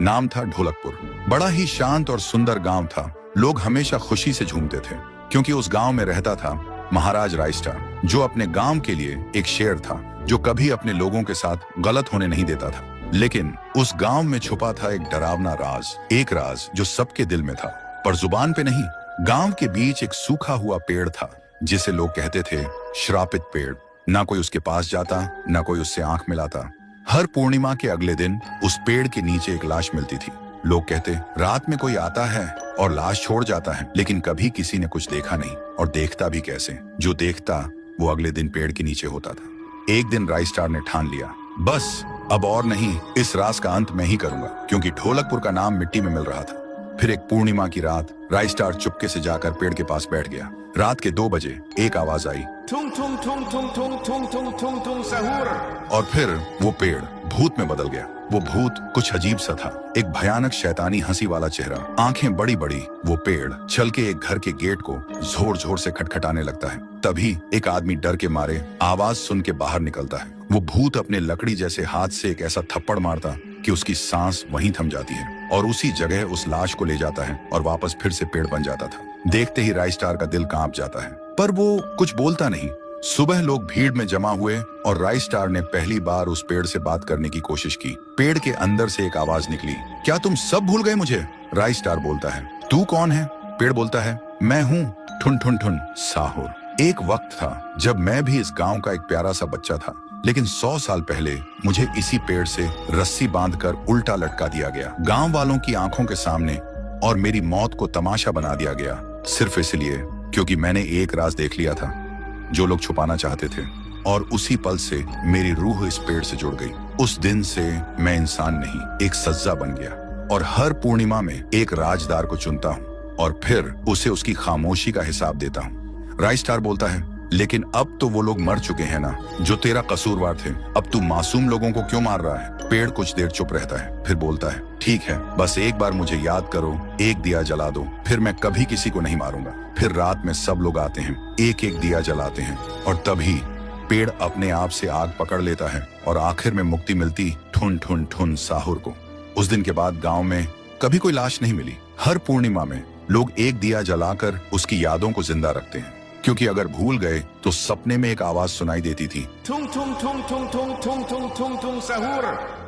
नाम था ढोलकपुर। बड़ा ही शांत और सुंदर गांव था। लोग हमेशा खुशी से झूमते थे क्योंकि उस गांव में रहता था महाराज रायस्टार, जो अपने गांव के लिए एक शेर था जो कभी अपने लोगों के साथ गलत होने नहीं देता था। लेकिन उस गांव में छुपा था एक डरावना राज, एक राज जो सबके दिल में था पर जुबान पे नहीं। गांव के बीच एक सूखा हुआ पेड़ था जिसे लोग कहते थे श्रापित पेड़। ना कोई उसके पास जाता, ना कोई उससे आंख मिलाता। हर पूर्णिमा के अगले दिन उस पेड़ के नीचे एक लाश मिलती थी। लोग कहते रात में कोई आता है और लाश छोड़ जाता है, लेकिन कभी किसी ने कुछ देखा नहीं और देखता भी कैसे। जो देखता वो अगले दिन पेड़ के नीचे होता था। एक दिन रायस्टार ने ठान लिया, बस अब और नहीं, इस राज का अंत मैं ही करूंगा, क्योंकि ढोलकपुर का नाम मिट्टी में मिल रहा था। फिर एक पूर्णिमा की रात रायस्टार चुपके से जाकर पेड़ के पास बैठ गया। रात के 2 बजे एक आवाज आई, थुम थुम थुम थुम थुम थुम थुम थुम थुम सहूर। और फिर वो पेड़ भूत में बदल गया। वो भूत कुछ अजीब सा था, एक भयानक शैतानी हंसी वाला चेहरा, आंखें बड़ी बड़ी। वो पेड़ चल के एक घर के गेट को जोर जोर से खटखटाने लगता है। तभी एक आदमी डर के मारे आवाज सुन के बाहर निकलता है। वो भूत अपने लकड़ी जैसे हाथ से एक ऐसा थप्पड़ मारता कि उसकी सांस वहीं थम जाती है और उसी जगह उस लाश को ले जाता है और वापस फिर से पेड़ बन जाता था। देखते ही रायस्टार का दिल कांप जाता है, पर वो कुछ बोलता नहीं। सुबह लोग भीड़ में जमा हुए और रायस्टार ने पहली बार उस पेड़ से बात करने की कोशिश की। पेड़ के अंदर से एक आवाज निकली, क्या तुम सब भूल गए मुझे? रायस्टार बोलता है, तू कौन है? पेड़ बोलता है, मैं हूँ ठुन ठुन ठुन साहुर। एक वक्त था जब मैं भी इस गांव का एक प्यारा सा बच्चा था, लेकिन 100 साल पहले मुझे इसी पेड़ से रस्सी बांधकर उल्टा लटका दिया गया, गांव वालों की आंखों के सामने, और मेरी मौत को तमाशा बना दिया गया, सिर्फ इसलिए क्योंकि मैंने एक राज देख लिया था जो लोग छुपाना चाहते थे। और उसी पल से मेरी रूह इस पेड़ से जुड़ गई। उस दिन से मैं इंसान नहीं, एक सज्जा बन गया और हर पूर्णिमा में एक राजदार को चुनता हूँ और फिर उसे उसकी खामोशी का हिसाब देता हूँ। रायस्टार बोलता है, लेकिन अब तो वो लोग मर चुके हैं ना जो तेरा कसूरवार थे, अब तू मासूम लोगों को क्यों मार रहा है? पेड़ कुछ देर चुप रहता है, फिर बोलता है, ठीक है, बस एक बार मुझे याद करो, एक दिया जला दो, फिर मैं कभी किसी को नहीं मारूंगा। फिर रात में सब लोग आते हैं, एक एक दिया जलाते हैं और तभी पेड़ अपने आप से आग पकड़ लेता है और आखिर में मुक्ति मिलती ठुन ठुन ठुन साहुर को। उस दिन के बाद गांव में कभी कोई लाश नहीं मिली। हर पूर्णिमा में लोग एक दिया जलाकर उसकी यादों को जिंदा रखते हैं, क्योंकि अगर भूल गए तो सपने में एक आवाज सुनाई देती थी, थुम थुम थुम थुम थुम थुम थुम थुम थुम सहूर।